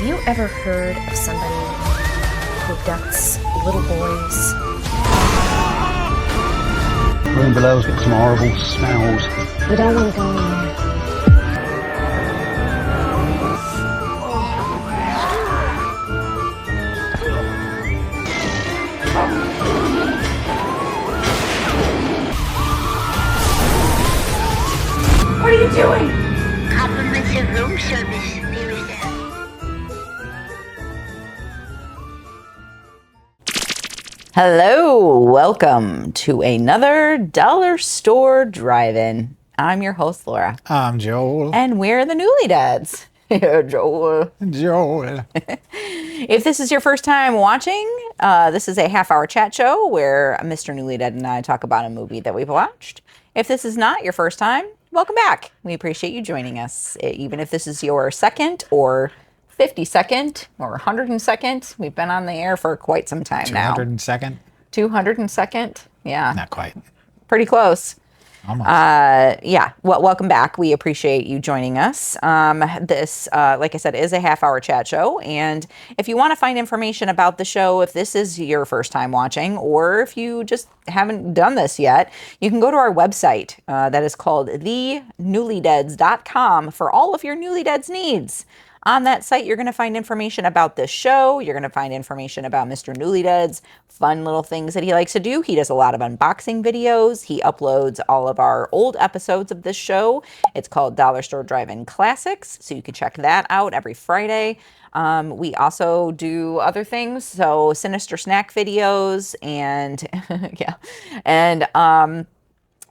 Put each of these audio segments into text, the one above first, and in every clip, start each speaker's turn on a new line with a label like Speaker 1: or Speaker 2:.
Speaker 1: Have you ever heard of somebody who abducts little boys?
Speaker 2: Room below's got some horrible smells.
Speaker 1: We don't want to go in there.
Speaker 3: What are you doing?
Speaker 4: Complimentary room service. Here is that.
Speaker 5: Hello, welcome to another Dollar Store Drive-In. I'm your host, Laura.
Speaker 6: I'm Joel.
Speaker 5: And we're the Newly Dads. Yeah, Joel.
Speaker 6: Joel.
Speaker 5: If this is your first time watching, this is a half-hour chat show where Mr. Newly Dad and I talk about a movie that we've watched. If this is not your first time, welcome back. We appreciate you joining us. Even if this is your second or 52nd or 102nd, we've been on the air for quite some time now.
Speaker 6: 202nd?
Speaker 5: 202nd? Yeah.
Speaker 6: Not quite.
Speaker 5: Pretty close.
Speaker 6: Almost.
Speaker 5: Yeah. Well, welcome back. We appreciate you joining us. This, like I said, is a half-hour chat show. And if you want to find information about the show, if this is your first time watching, or if you just haven't done this yet, you can go to our website that is called thenewlydads.com for all of your Newly Dads needs. On that site, you're going to find information about this show. You're going to find information about Mr. Newly Dads, fun little things that he likes to do. He does a lot of unboxing videos. He uploads all of our old episodes of this show. It's called Dollar Store Drive-In Classics, so you can check that out every Friday. We also do other things, so Sinister Snack videos and yeah, and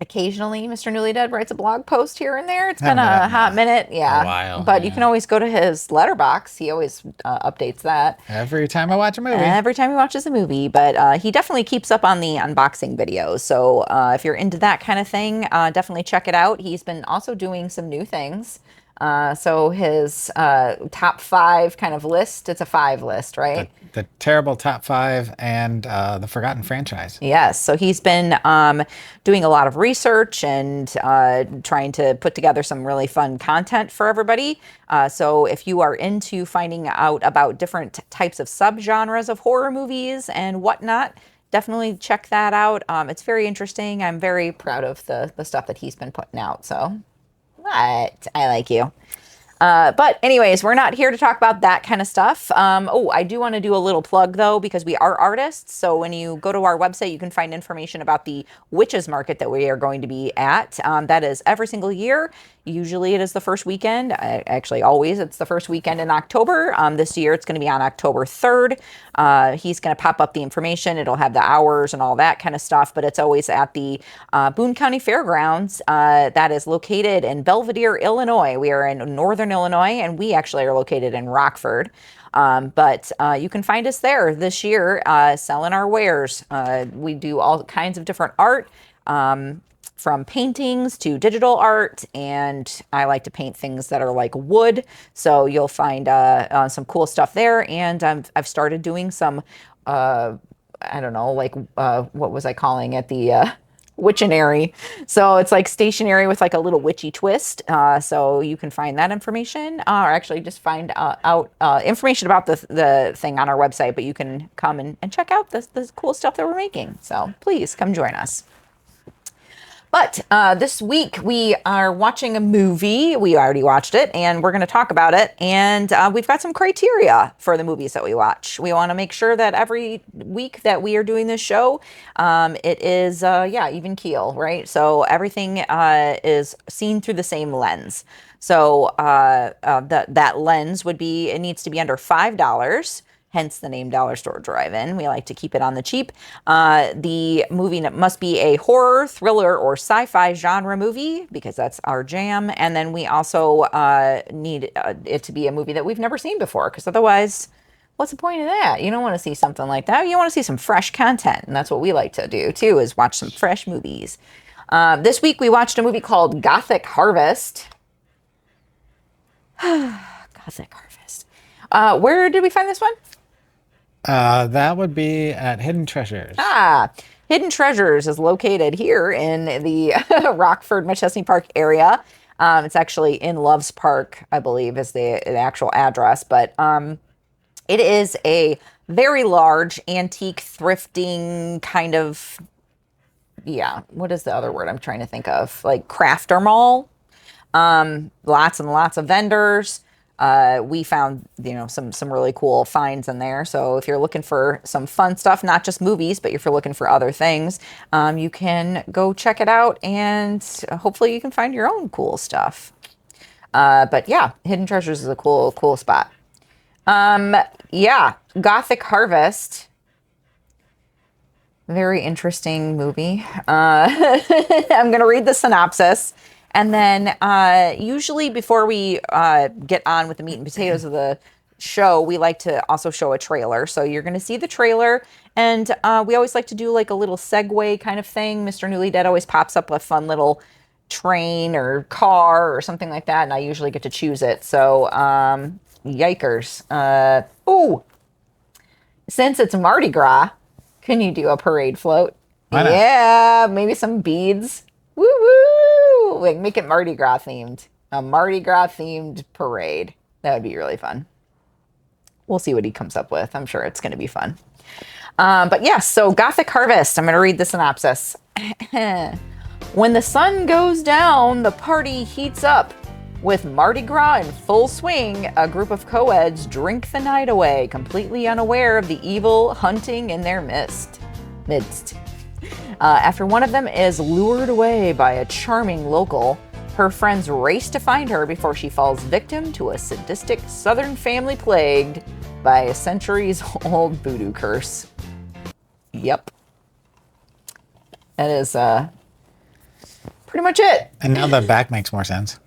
Speaker 5: occasionally, Mr. Newly Dad writes a blog post here and there. It's been a hot minute, yeah.
Speaker 6: A while,
Speaker 5: but you can always go to his letterbox. He always updates that.
Speaker 6: Every time I watch a movie.
Speaker 5: Every time he watches a movie. But he definitely keeps up on the unboxing videos. So if you're into that kind of thing, definitely check it out. He's been also doing some new things. So his top 5 kind of list, it's a 5 list, right?
Speaker 6: The terrible top 5 and the forgotten franchise.
Speaker 5: Yes. So he's been doing a lot of research and trying to put together some really fun content for everybody. So if you are into finding out about different types of subgenres of horror movies and whatnot, definitely check that out. It's very interesting. I'm very proud of the stuff that he's been putting out. So what? I like you. But anyways, we're not here to talk about that kind of stuff. I do want to do a little plug though, because we are artists. So when you go to our website, you can find information about the Witches Market that we are going to be at. That is every single year. Usually it is the first weekend. Actually, always it's the first weekend in October. This year it's going to be on October 3rd. He's going to pop up the information. It'll have the hours and all that kind of stuff, but it's always at the Boone County Fairgrounds. That is located in Belvidere, Illinois. We are in Northern Illinois, and we actually are located in Rockford. But you can find us there this year selling our wares. We do all kinds of different art. From paintings to digital art, and I like to paint things that are like wood, so you'll find some cool stuff there. And I've started doing some, I don't know, like what was I calling it? The Witchinary. So it's like stationery with like a little witchy twist. So you can find that information, or actually just find out information about the thing on our website. But you can come and check out the cool stuff that we're making. So please come join us. But this week we are watching a movie. We already watched it, and we're going to talk about it. And we've got some criteria for the movies that we watch. We want to make sure that every week that we are doing this show, it is, even keel, right? So everything is seen through the same lens. So that lens would be, it needs to be under $5. Hence the name Dollar Store Drive-In. We like to keep it on the cheap. The movie must be a horror, thriller, or sci-fi genre movie, because that's our jam. And then we also need it to be a movie that we've never seen before, because otherwise, what's the point of that? You don't want to see something like that. You want to see some fresh content, and that's what we like to do, too, is watch some fresh movies. This week, we watched a movie called Gothic Harvest. Gothic Harvest. Where did we find this one?
Speaker 6: That would be at Hidden Treasures.
Speaker 5: Hidden Treasures is located here in the Rockford, McChesney Park area. It's actually in Loves Park, I believe, is the actual address. But it is a very large antique thrifting kind of, yeah, what is the other word I'm trying to think of? Like crafter mall. Lots and lots of vendors. We found, some really cool finds in there. So if you're looking for some fun stuff, not just movies, but if you're looking for other things, you can go check it out, and hopefully you can find your own cool stuff. But yeah, Hidden Treasures is a cool spot. Yeah, Gothic Harvest. Very interesting movie. I'm going to read the synopsis. And then usually before we get on with the meat and potatoes of the show, we like to also show a trailer. So you're going to see the trailer. And we always like to do like a little segue kind of thing. Mr. Newly Dead always pops up a fun little train or car or something like that. And I usually get to choose it. So, yikers. Since it's Mardi Gras, can you do a parade float?
Speaker 6: Why not?
Speaker 5: Yeah, maybe some beads. Woo woo! Like make it Mardi Gras themed. A Mardi Gras themed parade. That would be really fun. We'll see what he comes up with. I'm sure it's going to be fun. But yes, so Gothic Harvest. I'm going to read the synopsis. When the sun goes down, the party heats up. With Mardi Gras in full swing, a group of co-eds drink the night away, completely unaware of the evil hunting in their midst. After one of them is lured away by a charming local, her friends race to find her before she falls victim to a sadistic southern family plagued by a centuries-old voodoo curse. Yep. That is pretty much it.
Speaker 6: And now the back makes more sense.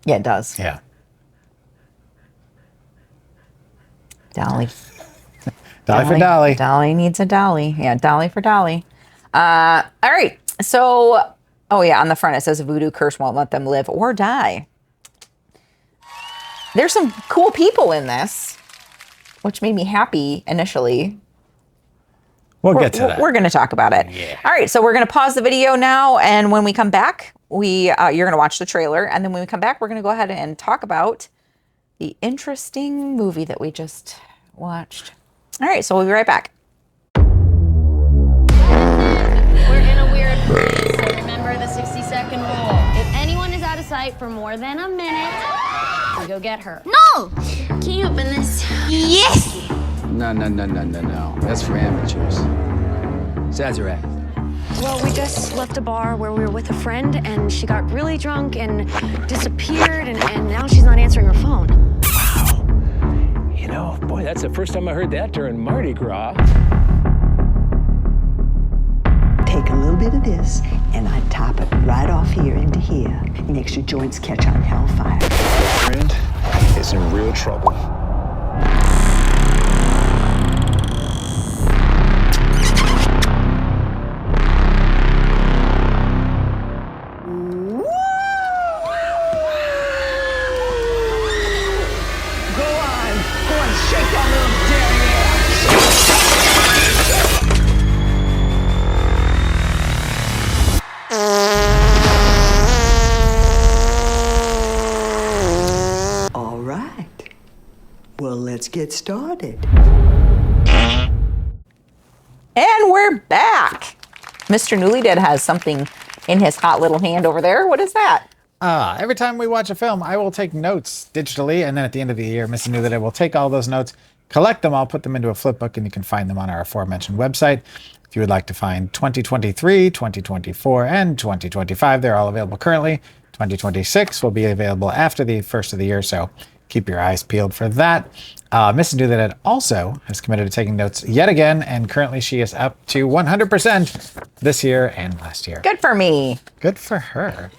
Speaker 5: Yeah, it does.
Speaker 6: Yeah.
Speaker 5: Dolly.
Speaker 6: Dolly for Dolly.
Speaker 5: Dolly needs a dolly. Yeah, Dolly for Dolly. All right. So, oh yeah, on the front it says voodoo curse won't let them live or die. There's some cool people in this, which made me happy initially.
Speaker 6: We'll get to that.
Speaker 5: We're going to talk about it.
Speaker 6: Yeah.
Speaker 5: All right, so we're going to pause the video now, and when we come back, you're going to watch the trailer, and then when we come back, we're going to go ahead and talk about the interesting movie that we just watched. All right, so we'll be right back.
Speaker 7: We're in a weird place, so remember the 60-second rule. If anyone is out of sight for more than a minute, we go get her.
Speaker 4: No! Can you open this? Yes!
Speaker 8: No. That's for amateurs. Sazerac.
Speaker 9: Well, we just left a bar where we were with a friend, and she got really drunk and disappeared, and now she's not answering her phone.
Speaker 10: You know, boy, that's the first time I heard that during Mardi Gras.
Speaker 11: Take a little bit of this, and I top it right off here into here. Makes your joints catch on hellfire.
Speaker 10: Friend is in real trouble.
Speaker 11: All right. Well, let's get started.
Speaker 5: And we're back. Mr. Newly Dead has something in his hot little hand over there. What is that?
Speaker 6: Every time we watch a film, I will take notes digitally, and then at the end of the year, Mr. Newly Dead will take all those notes, collect them all, put them into a flip book, and you can find them on our aforementioned website. If you would like to find 2023, 2024, and 2025, they're all available currently. 2026 will be available after the first of the year, so keep your eyes peeled for that. Mrs. Newly Dead also has committed to taking notes yet again, and currently she is up to 100% this year and last year.
Speaker 5: Good for me.
Speaker 6: Good for her.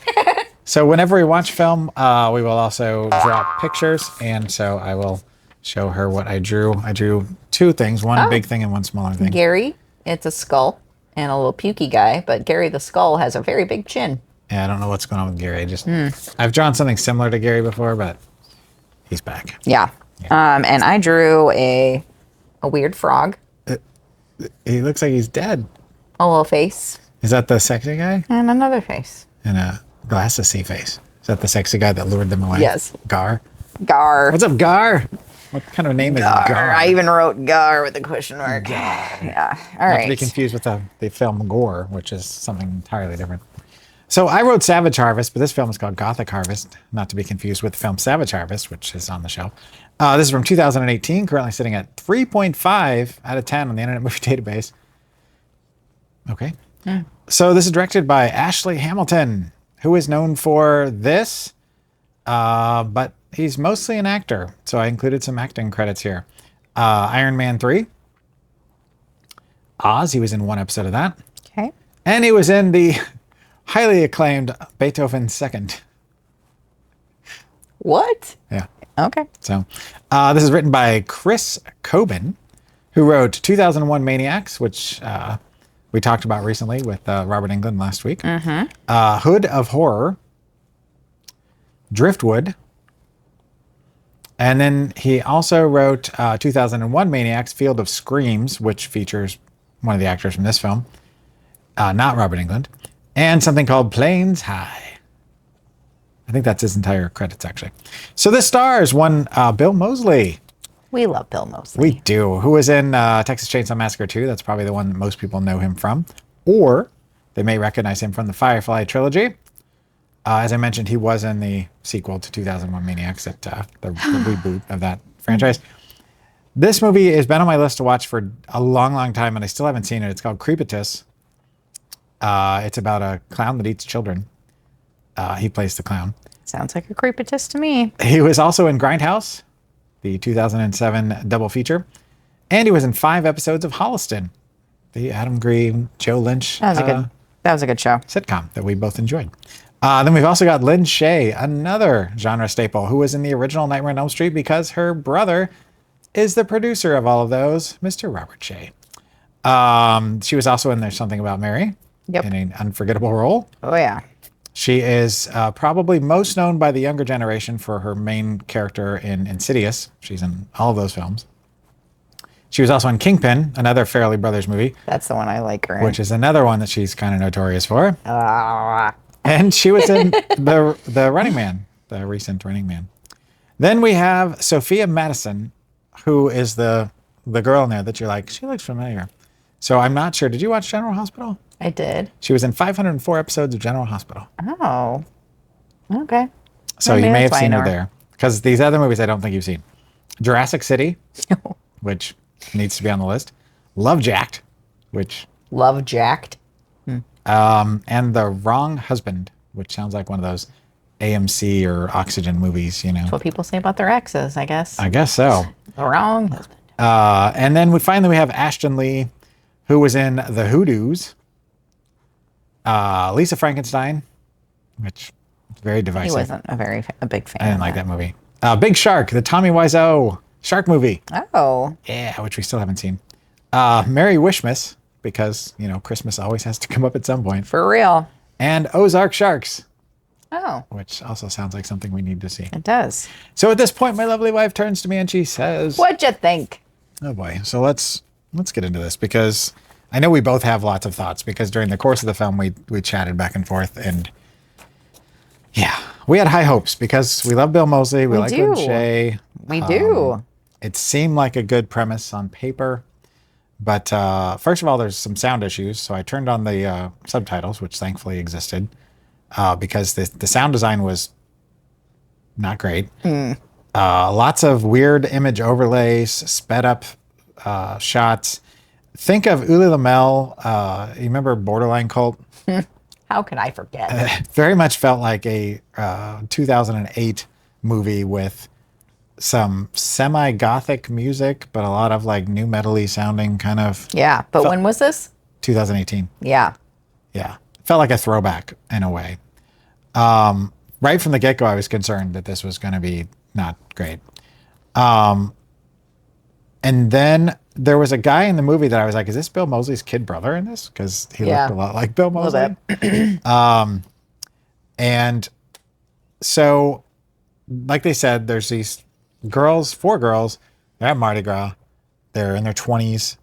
Speaker 6: So whenever we watch film, we will also draw pictures, and so I will show her what I drew. I drew two things, one big thing and one smaller thing.
Speaker 5: Gary, it's a skull and a little pukey guy, but Gary the skull has a very big chin.
Speaker 6: Yeah, I don't know what's going on with Gary. I've drawn something similar to Gary before, but he's back.
Speaker 5: Yeah. And I drew a weird frog,
Speaker 6: He looks like he's dead.
Speaker 5: a little face,
Speaker 6: Is that the sexy guy?
Speaker 5: and another face.
Speaker 6: And a glasses face. Is that the sexy guy that lured them away?
Speaker 5: Yes.
Speaker 6: Gar.
Speaker 5: Gar.
Speaker 6: What's up, Gar? What kind of name is Gar?
Speaker 5: I even wrote Gar with a question mark. Yeah. All
Speaker 6: Not
Speaker 5: right.
Speaker 6: to be confused with the film Gore, which is something entirely different. So I wrote Savage Harvest, but this film is called Gothic Harvest, not to be confused with the film Savage Harvest, which is on the shelf. This is from 2018, currently sitting at 3.5 out of 10 on the Internet Movie Database. Okay. So this is directed by Ashley Hamilton, who is known for this, but he's mostly an actor. So I included some acting credits here. Iron Man 3. Oz, he was in one episode of that.
Speaker 5: Okay.
Speaker 6: And he was in the highly acclaimed Beethoven Second.
Speaker 5: What?
Speaker 6: Yeah.
Speaker 5: Okay.
Speaker 6: So this is written by Chris Coben, who wrote 2001 Maniacs, which we talked about recently with Robert Englund last week. Hood of Horror, Driftwood, and then he also wrote 2001 Maniacs, Field of Screams, which features one of the actors from this film, not Robert Englund, and something called Planes High. I think that's his entire credits, actually. So this stars one Bill Moseley.
Speaker 5: We love Bill Moseley.
Speaker 6: We do. Who was in Texas Chainsaw Massacre 2. That's probably the one that most people know him from. Or they may recognize him from the Firefly trilogy. As I mentioned, he was in the sequel to 2001 Maniacs, at the reboot of that franchise. This movie has been on my list to watch for a long, long time, and I still haven't seen it. It's called Creepitus. It's about a clown that eats children. He plays the clown.
Speaker 5: Sounds like a creepitist to me.
Speaker 6: He was also in Grindhouse, the 2007 double feature. And he was in 5 episodes of Holliston, the Adam Green, Joe Lynch
Speaker 5: That was a good show.
Speaker 6: sitcom that we both enjoyed. Then we've also got Lynn Shay, another genre staple, who was in the original Nightmare on Elm Street because her brother is the producer of all of those, Mr. Robert Shay. She was also in There's Something About Mary in an unforgettable role.
Speaker 5: Oh, yeah.
Speaker 6: She is probably most known by the younger generation for her main character in Insidious. She's in all of those films. She was also in Kingpin, another Farrelly Brothers movie.
Speaker 5: That's the one I like her in.
Speaker 6: Which is another one that she's kind of notorious for. And she was in the Running Man, the recent Running Man. Then we have Sophia Madison, who is the girl in there that you're like, she looks familiar. So I'm not sure. Did you watch General Hospital?
Speaker 5: I did.
Speaker 6: She was in 504 episodes of General Hospital.
Speaker 5: Oh. Okay.
Speaker 6: So
Speaker 5: Maybe
Speaker 6: you may
Speaker 5: that's
Speaker 6: have
Speaker 5: why I
Speaker 6: seen
Speaker 5: know
Speaker 6: her there. Because these other movies I don't think you've seen. Jurassic City, which needs to be on the list. Love Jacked, which...
Speaker 5: Love Jacked?
Speaker 6: And The Wrong Husband, which sounds like one of those AMC or Oxygen movies, you know.
Speaker 5: That's what people say about their exes, I guess.
Speaker 6: I guess so.
Speaker 5: The Wrong Husband.
Speaker 6: And then we have Ashton Lee, who was in The Hoodoos. Lisa Frankenstein, which is very divisive.
Speaker 5: He wasn't a big fan.
Speaker 6: I didn't like that movie. Big Shark, the Tommy Wiseau shark movie.
Speaker 5: Oh.
Speaker 6: Yeah, which we still haven't seen. Merry Wishmas, because, you know, Christmas always has to come up at some point.
Speaker 5: For real.
Speaker 6: And Ozark Sharks.
Speaker 5: Oh.
Speaker 6: Which also sounds like something we need to see.
Speaker 5: It does.
Speaker 6: So at this point, my lovely wife turns to me and she says...
Speaker 5: What'd you think?
Speaker 6: Oh boy. So let's get into this, because I know we both have lots of thoughts, because during the course of the film, we chatted back and forth, and yeah, we had high hopes because we love Bill Moseley. We like Lynn Shay.
Speaker 5: We do.
Speaker 6: It seemed like a good premise on paper, but first of all, there's some sound issues. So I turned on the subtitles, which thankfully existed, because the sound design was not great. Lots of weird image overlays, sped up shots. Think of Uli Lamel. You remember Borderline Cult?
Speaker 5: How could I forget?
Speaker 6: Very much felt like a 2008 movie with some semi-gothic music, but a lot of like new metal-y sounding kind of.
Speaker 5: Yeah, but when was this?
Speaker 6: 2018.
Speaker 5: Yeah.
Speaker 6: Yeah. Felt like a throwback in a way. Right from the get-go, I was concerned that this was going to be not great. And then there was a guy in the movie that I was like, is this Bill Moseley's kid brother in this? Because he looked a lot like Bill Moseley. And so, like they said, there's these girls, 4 girls, they're at Mardi Gras. They're in their 20s.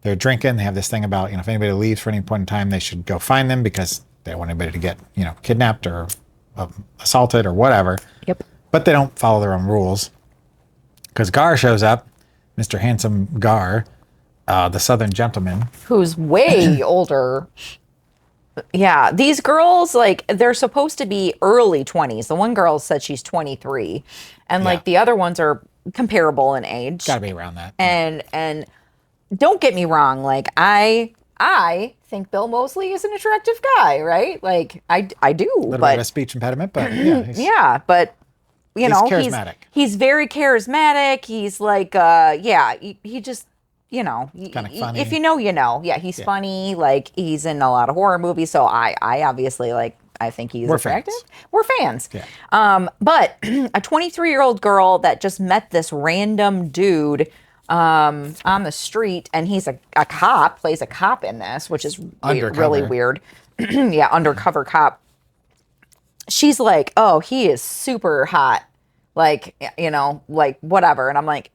Speaker 6: They're drinking. They have this thing about, if anybody leaves for any point in time, they should go find them because they don't want anybody to get, kidnapped or assaulted or whatever.
Speaker 5: Yep.
Speaker 6: But they don't follow their own rules. Because Gar shows up, Mr. Handsome Gar, the Southern gentleman.
Speaker 5: Who's way older. Yeah, these girls, like, they're supposed to be early 20s. The one girl said she's 23. And, like, the other ones are comparable in age.
Speaker 6: Gotta be around that.
Speaker 5: And don't get me wrong, like, I think Bill Moseley is an attractive guy, right? Like, I do.
Speaker 6: A little bit of a speech impediment, but yeah.
Speaker 5: Yeah, but, you know,
Speaker 6: charismatic.
Speaker 5: He's very charismatic. He's like, he just, you know,
Speaker 6: kind of funny.
Speaker 5: If you know, you know. Yeah, he's funny. Like, he's in a lot of horror movies. So I obviously, like, I think he's attractive. We're fans.
Speaker 6: Yeah.
Speaker 5: But a 23-year-old girl that just met this random dude on the street, and he's a cop, plays a cop in this, which is really weird. Yeah, undercover cop. She's like, oh, he is super hot. Like, you know, like, whatever. And I'm like,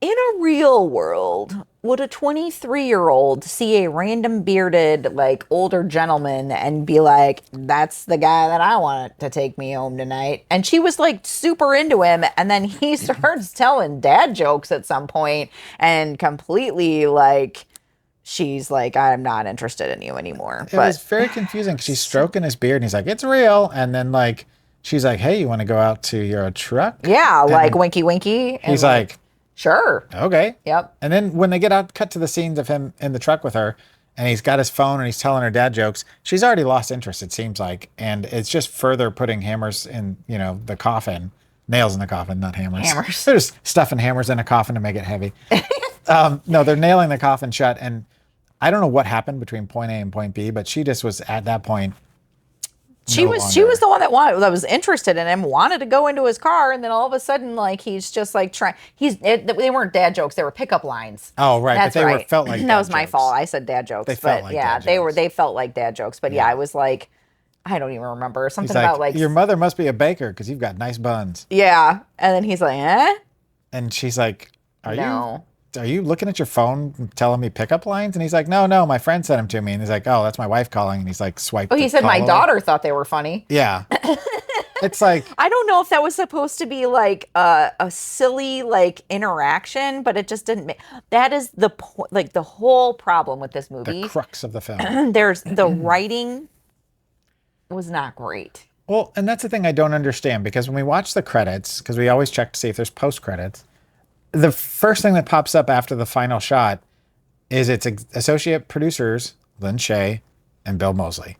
Speaker 5: in a real world, would a 23-year-old see a random bearded, like, older gentleman and be like, that's the guy that I want to take me home tonight? And she was, like, super into him. And then he starts telling dad jokes at some point and completely, like, she's like, I'm not interested in you anymore.
Speaker 6: It was very confusing. She's stroking his beard and he's like, it's real. And then, like, she's like, hey, you want to go out to your truck?
Speaker 5: Yeah,
Speaker 6: and
Speaker 5: like, winky winky. And
Speaker 6: he's like,
Speaker 5: sure.
Speaker 6: Okay.
Speaker 5: Yep.
Speaker 6: And then when they cut to the scenes of him in the truck with her, and he's got his phone and he's telling her dad jokes, she's already lost interest, it seems like. And it's just further putting hammers in, you know, the coffin. Nails in the coffin, not hammers.
Speaker 5: Hammers.
Speaker 6: They're just stuffing hammers in a coffin to make it heavy. No, they're nailing the coffin shut. And I don't know what happened between point A and point B, but she just was at that point.
Speaker 5: She was the one that was interested in him, wanted to go into his car, and then all of a sudden, like, he's just like trying. They weren't dad jokes; they were pickup lines.
Speaker 6: Oh, right.
Speaker 5: That's
Speaker 6: but they
Speaker 5: right.
Speaker 6: felt like
Speaker 5: that
Speaker 6: dad
Speaker 5: was my
Speaker 6: jokes.
Speaker 5: fault. I said dad jokes.
Speaker 6: They felt like dad jokes.
Speaker 5: They felt like dad jokes. But yeah, I was like, I don't even remember something
Speaker 6: He's like,
Speaker 5: about like
Speaker 6: your mother must be a baker because you've got nice buns.
Speaker 5: Yeah, and then he's like, eh?
Speaker 6: And she's like,
Speaker 5: No.
Speaker 6: Are you looking at your phone telling me pickup lines? And he's like, no, my friend sent them to me. And he's like, oh, that's my wife calling. And he's like, swipe.
Speaker 5: Oh, he said my daughter thought they were funny.
Speaker 6: Yeah. It's like,
Speaker 5: I don't know if that was supposed to be like a silly like interaction, but it just didn't make. That is the like the whole problem with this movie.
Speaker 6: The crux of the film.
Speaker 5: There's the writing was not great.
Speaker 6: Well, and that's the thing I don't understand, because when we watch the credits, because we always check to see if there's post credits, the first thing that pops up after the final shot is its associate producers, Lynn Shay and Bill Moseley.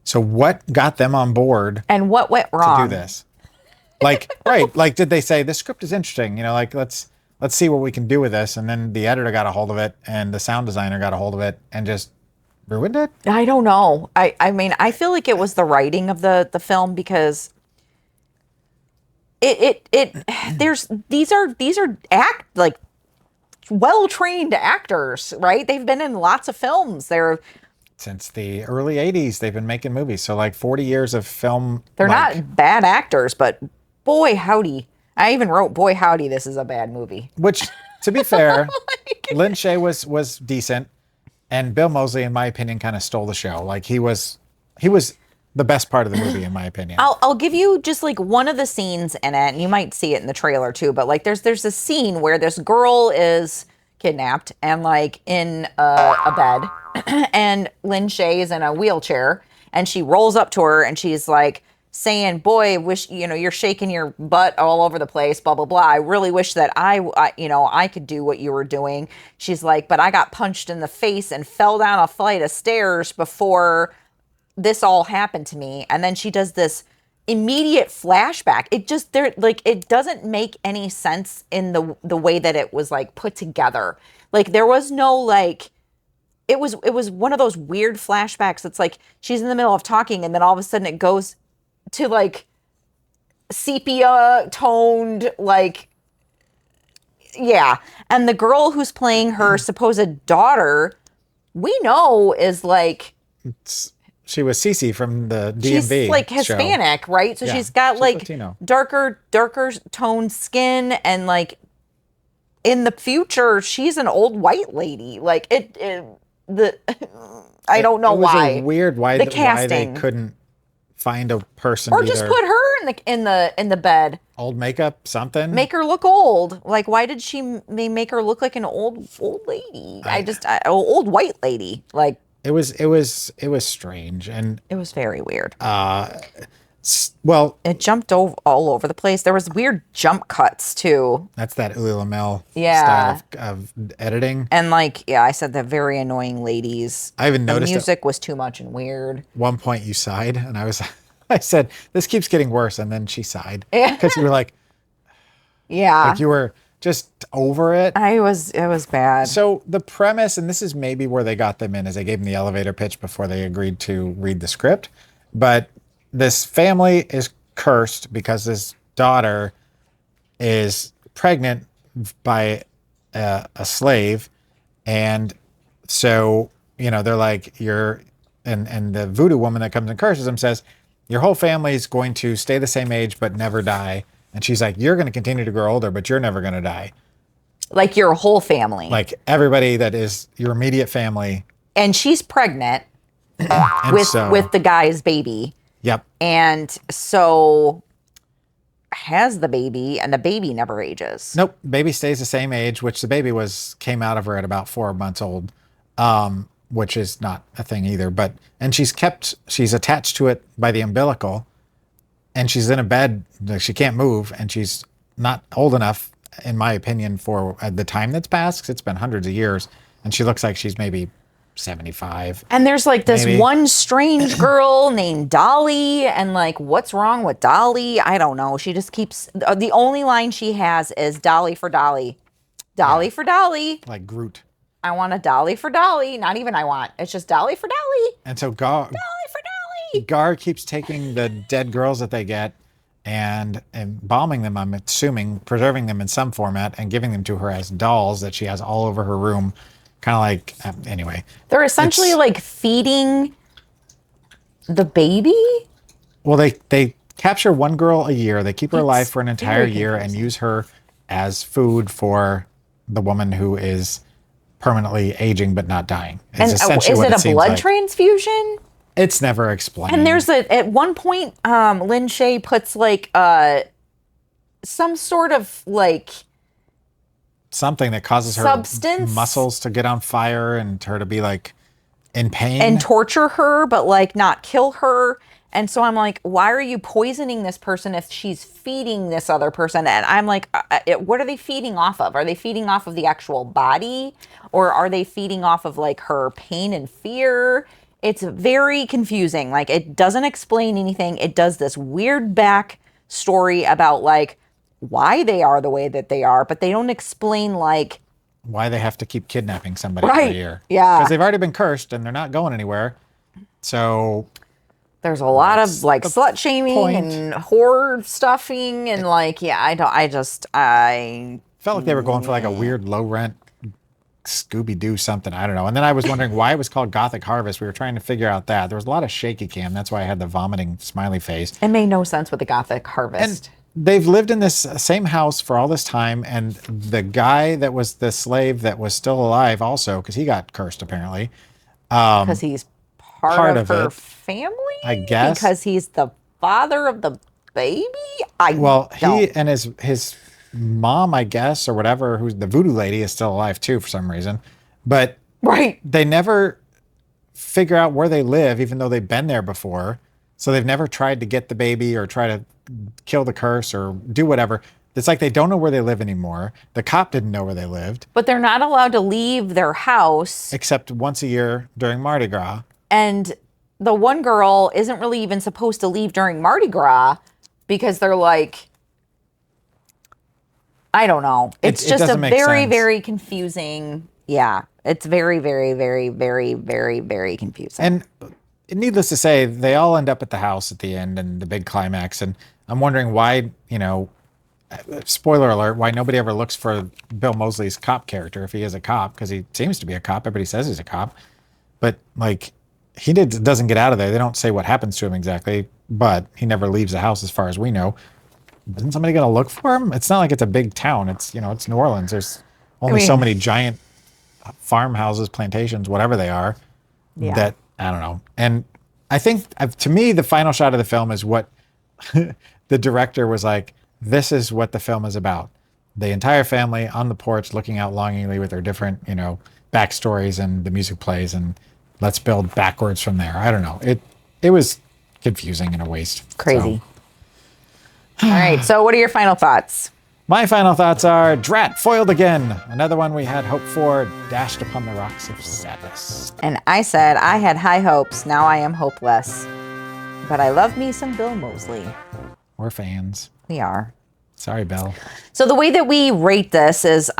Speaker 6: So what got them on board?
Speaker 5: And what went wrong?
Speaker 6: To do this? Like, right. Like, did they say, this script is interesting, you know, like, let's see what we can do with this. And then the editor got a hold of it and the sound designer got a hold of it and just ruined it?
Speaker 5: I don't know. I mean, I feel like it was the writing of the film, because these are well-trained actors, right? They've been in lots of films.
Speaker 6: Since the early 80s, they've been making movies. So like 40 years of film.
Speaker 5: They're not bad actors, but boy, howdy. I even wrote, boy, howdy, this is a bad movie.
Speaker 6: Which, to be fair, Lynn Shay was decent. And Bill Moseley, in my opinion, kind of stole the show. Like, he was the best part of the movie, in my opinion.
Speaker 5: I'll give you just like one of the scenes in it, and you might see it in the trailer too, but like there's a scene where this girl is kidnapped and like in a bed, and Lynn Shay is in a wheelchair, and she rolls up to her and she's like saying, boy, wish, you know, you're shaking your butt all over the place, blah, blah, blah. I really wish that I could do what you were doing. She's like, but I got punched in the face and fell down a flight of stairs before this all happened to me. And then she does this immediate flashback. It doesn't make any sense in the way that it was like put together. Like, there was no like, it was one of those weird flashbacks. It's like she's in the middle of talking and then all of a sudden it goes to like sepia toned, like, yeah. And the girl who's playing her supposed daughter, we know is like,
Speaker 6: she was Cece from the DMV.
Speaker 5: She's like Hispanic,
Speaker 6: show.
Speaker 5: Right? So
Speaker 6: yeah,
Speaker 5: she's got like
Speaker 6: Latino.
Speaker 5: darker toned skin, and like in the future, she's an old white lady. Like I don't know
Speaker 6: it was
Speaker 5: why.
Speaker 6: A weird why
Speaker 5: the
Speaker 6: why
Speaker 5: casting.
Speaker 6: they couldn't find a person
Speaker 5: Or just
Speaker 6: either
Speaker 5: put her in the bed.
Speaker 6: old makeup, something.
Speaker 5: Make her look old. Like, why did she make her look like an old lady? Old white lady. Like,
Speaker 6: It was strange, and
Speaker 5: it was very weird.
Speaker 6: well,
Speaker 5: It jumped all over the place. There was weird jump cuts too.
Speaker 6: that's that Uli Lamel
Speaker 5: Yeah.
Speaker 6: style of editing.
Speaker 5: And like, yeah, I said that very annoying ladies.
Speaker 6: I even noticed
Speaker 5: the
Speaker 6: at
Speaker 5: music was too much and weird.
Speaker 6: one point you sighed, and I said, "This keeps getting worse," and then she sighed
Speaker 5: Yeah.
Speaker 6: because you were like
Speaker 5: Yeah.
Speaker 6: you were just over it.
Speaker 5: It was bad.
Speaker 6: So the premise, and this is maybe where they got them in, is they gave them the elevator pitch before they agreed to read the script. But this family is cursed because this daughter is pregnant by a slave, and so they're like, and the voodoo woman that comes and curses them says, your whole family is going to stay the same age but never die. And she's like, you're going to continue to grow older, but you're never going to die.
Speaker 5: Like your whole family.
Speaker 6: Like everybody that is your immediate family.
Speaker 5: And she's pregnant
Speaker 6: And
Speaker 5: with the guy's baby.
Speaker 6: Yep.
Speaker 5: And so has the baby, and the baby never ages.
Speaker 6: Nope. Baby stays the same age, which the baby came out of her at about 4 months old, which is not a thing either. And she's attached to it by the umbilical, and she's in a bed, like she can't move, and she's not old enough, in my opinion, for the time that's passed, 'cause it's been hundreds of years, and she looks like she's maybe 75.
Speaker 5: And there's like this
Speaker 6: maybe.
Speaker 5: one strange girl named Dolly, and like, what's wrong with Dolly? I don't know. She just keeps, the only line she has is Dolly for Dolly. Dolly for Dolly.
Speaker 6: Like Groot.
Speaker 5: I want a Dolly for Dolly. Not even I want. It's just Dolly for Dolly.
Speaker 6: And so
Speaker 5: Dolly for Dolly.
Speaker 6: Gar keeps taking the dead girls that they get and embalming them, I'm assuming, preserving them in some format, and giving them to her as dolls that she has all over her room. Kind of like, anyway.
Speaker 5: They're essentially like feeding the baby.
Speaker 6: Well, they capture one girl a year. They keep her alive for an entire year and use her as food for the woman who is permanently aging but not dying.
Speaker 5: And is it a blood transfusion?
Speaker 6: It's never explained.
Speaker 5: And there's at one point, Lin Shaye puts like some sort of like
Speaker 6: something that causes her
Speaker 5: substance
Speaker 6: muscles to get on fire and her to be like in pain
Speaker 5: and torture her, but like not kill her. And so I'm like, why are you poisoning this person if she's feeding this other person? And I'm like, what are they feeding off of? Are they feeding off of the actual body, or are they feeding off of like her pain and fear? It's very confusing. Like, it doesn't explain anything. It does this weird back story about like why they are the way that they are, but they don't explain like
Speaker 6: why they have to keep kidnapping somebody every year.
Speaker 5: Yeah.
Speaker 6: Because they've already been cursed and they're not going anywhere. So
Speaker 5: there's a lot of like slut shaming and horror stuffing and like, yeah, I
Speaker 6: felt like they were going for like a weird low rent Scooby-Doo something. I don't know. And then I was wondering why it was called Gothic Harvest. We were trying to figure out that. There was a lot of shaky cam. That's why I had the vomiting smiley face.
Speaker 5: It made no sense with the Gothic Harvest.
Speaker 6: And they've lived in this same house for all this time. And the guy that was the slave that was still alive also, because he got cursed apparently.
Speaker 5: Because he's part of her family?
Speaker 6: I guess.
Speaker 5: Because he's the father of the baby?
Speaker 6: He and his mom, I guess, or whatever, who's the voodoo lady, is still alive too for some reason. But they never figure out where they live, even though they've been there before. So they've never tried to get the baby or try to kill the curse or do whatever. It's like they don't know where they live anymore. The cop didn't know where they lived.
Speaker 5: But they're not allowed to leave their house.
Speaker 6: Except once a year during Mardi Gras.
Speaker 5: And the one girl isn't really even supposed to leave during Mardi Gras because they're like, I don't know. It's just a very, very confusing. Yeah. It's very, very, very, very, very, very confusing.
Speaker 6: And needless to say, they all end up at the house at the end and the big climax. And I'm wondering why, spoiler alert, why nobody ever looks for Bill Moseley's cop character if he is a cop, because he seems to be a cop. Everybody says he's a cop. But like, he doesn't get out of there. They don't say what happens to him exactly, but he never leaves the house as far as we know. Isn't somebody going to look for him? It's not like it's a big town. It's, it's New Orleans. There's only so many giant farmhouses, plantations, whatever they are, that, I don't know. And I think, to me, the final shot of the film is what the director was like, this is what the film is about. The entire family on the porch looking out longingly with their different, backstories, and the music plays, and let's build backwards from there. I don't know. It was confusing and a waste.
Speaker 5: Crazy. All right. So what are your final thoughts?
Speaker 6: My final thoughts are, drat, foiled again. Another one we had hoped for, dashed upon the rocks of sadness.
Speaker 5: And I said I had high hopes. Now I am hopeless. But I love me some Bill Moseley.
Speaker 6: We're fans.
Speaker 5: We are.
Speaker 6: Sorry, Bill.
Speaker 5: So the way that we rate this is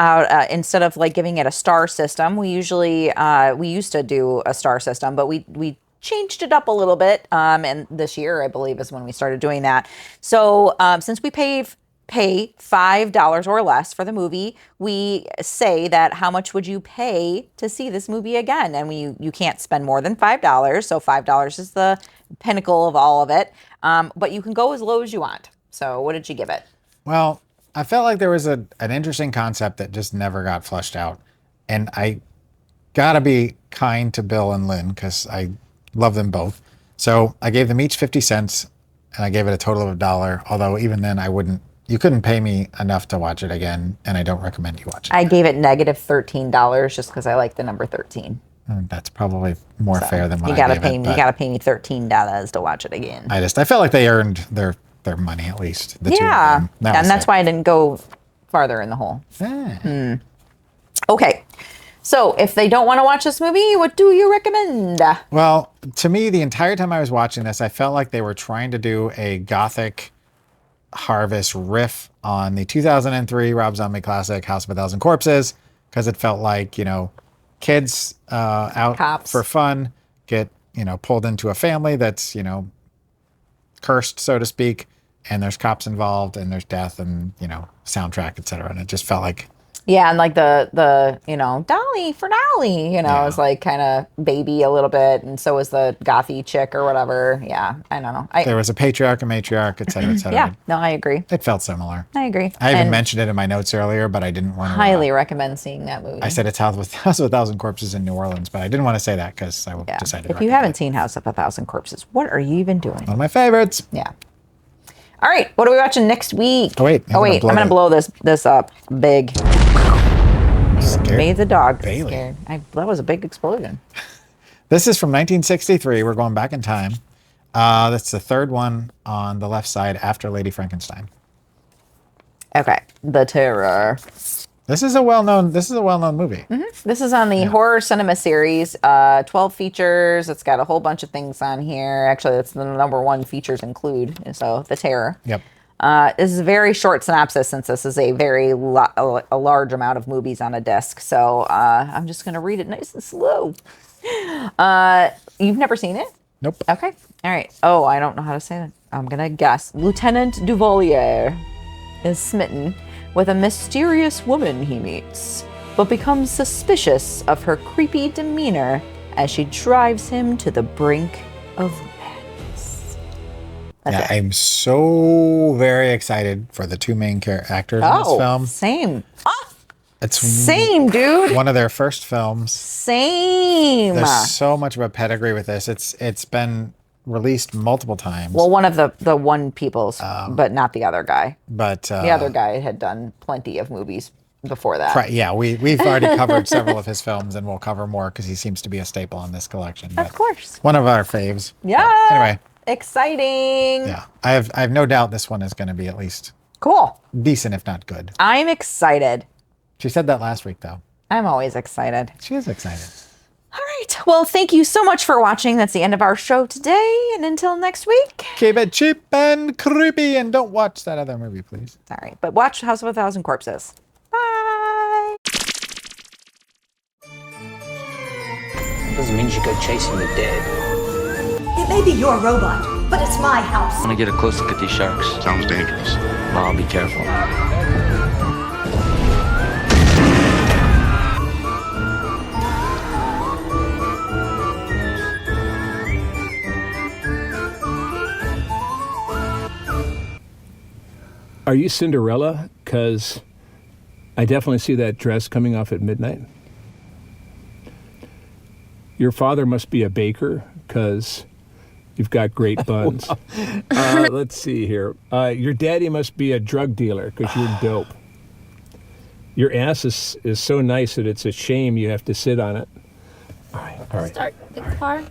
Speaker 5: instead of like giving it a star system, we used to do a star system, but we changed it up a little bit. And this year, I believe, is when we started doing that. So since we pay $5 or less for the movie, we say that how much would you pay to see this movie again? And you can't spend more than $5. So $5 is the pinnacle of all of it. But you can go as low as you want. So what did you give it?
Speaker 6: Well, I felt like there was an interesting concept that just never got fleshed out. And I gotta be kind to Bill and Lynn because I love them both. So I gave them each 50 cents and I gave it a total of $1. Although even then you couldn't pay me enough to watch it again, and I don't recommend you watch it.
Speaker 5: I gave it negative $13 just because I like the number 13.
Speaker 6: That's probably more fair than what
Speaker 5: you gotta pay me. You gotta pay me $13 to watch it again.
Speaker 6: I felt like they earned their money at least. The two of them.
Speaker 5: And that's why I didn't go farther in the hole. Okay, so if they don't want to watch this movie, what do you recommend?
Speaker 6: Well, to me, the entire time I was watching this, I felt like they were trying to do a gothic Harvest riff on the 2003 Rob Zombie classic House of a Thousand Corpses, because it felt like, kids out
Speaker 5: Cops.
Speaker 6: for fun get, pulled into a family that's, cursed, so to speak, and there's cops involved and there's death and, soundtrack, etc. And it just felt like...
Speaker 5: Yeah, and like the Dolly for Dolly, is like kind of baby a little bit, and so is the gothy chick or whatever. Yeah, I don't know.
Speaker 6: There was a patriarch, a matriarch, et cetera, et cetera.
Speaker 5: Yeah, no, I agree.
Speaker 6: It felt similar.
Speaker 5: I agree.
Speaker 6: I even mentioned it in my notes earlier, but I didn't want to...
Speaker 5: Highly recommend seeing that movie.
Speaker 6: I said it's House of a Thousand Corpses in New Orleans, but I didn't want to say that because I decided to
Speaker 5: If you haven't seen House of a Thousand Corpses, what are you even doing?
Speaker 6: One of my favorites.
Speaker 5: Yeah. All right, what are we watching next week?
Speaker 6: Oh, wait.
Speaker 5: I'm going to blow this up big.
Speaker 6: Scared
Speaker 5: Made the dog
Speaker 6: Bailey.
Speaker 5: scared. That was a big explosion.
Speaker 6: This is from 1963. We're going back in time. That's the third one on the left side after Lady Frankenstein.
Speaker 5: Okay, The Terror.
Speaker 6: This is a well-known movie.
Speaker 5: This is on the Horror Cinema series. 12 features. It's got a whole bunch of things on here. Actually, that's the number one features include. So The Terror.
Speaker 6: Yep.
Speaker 5: This is a very short synopsis since this is a very a large amount of movies on a disc. So I'm just going to read it nice and slow. You've never seen it?
Speaker 6: Nope.
Speaker 5: Okay. All right. Oh, I don't know how to say that. I'm going to guess. Lieutenant Duvalier is smitten with a mysterious woman he meets, but becomes suspicious of her creepy demeanor as she drives him to the brink of madness.
Speaker 6: I'm so very excited for the two main actors in this film.
Speaker 5: Same.
Speaker 6: It's
Speaker 5: Same, dude.
Speaker 6: one of their first films.
Speaker 5: Same.
Speaker 6: There's so much of a pedigree with this. It's been released multiple times.
Speaker 5: Well, one of the one people's, but not the other guy.
Speaker 6: But
Speaker 5: the other guy had done plenty of movies before that.
Speaker 6: Right, yeah, we've already covered several of his films, and we'll cover more because he seems to be a staple in this collection.
Speaker 5: Of course.
Speaker 6: One of our faves.
Speaker 5: Yeah.
Speaker 6: But anyway.
Speaker 5: Exciting.
Speaker 6: Yeah, I have no doubt this one is going to be at least
Speaker 5: cool,
Speaker 6: decent, if not good.
Speaker 5: I'm excited.
Speaker 6: She said that last week, though.
Speaker 5: I'm always excited.
Speaker 6: She is excited.
Speaker 5: All right. Well, thank you so much for watching. That's the end of our show today. And until next week,
Speaker 6: keep it cheap and creepy, and don't watch that other movie, please.
Speaker 5: All right. But watch House of a Thousand Corpses. Bye.
Speaker 12: Doesn't mean you should go chasing the dead.
Speaker 3: It may be your robot, but it's my house.
Speaker 12: I want to get a close look at these sharks.
Speaker 13: Sounds dangerous.
Speaker 12: Well, I'll be careful.
Speaker 10: Are you Cinderella? Because I definitely see that dress coming off at midnight. Your father must be a baker, because You've got great buns. Let's see here. Your daddy must be a drug dealer because you're dope. Your ass is so nice that it's a shame you have to sit on it. All right.
Speaker 7: Start the car.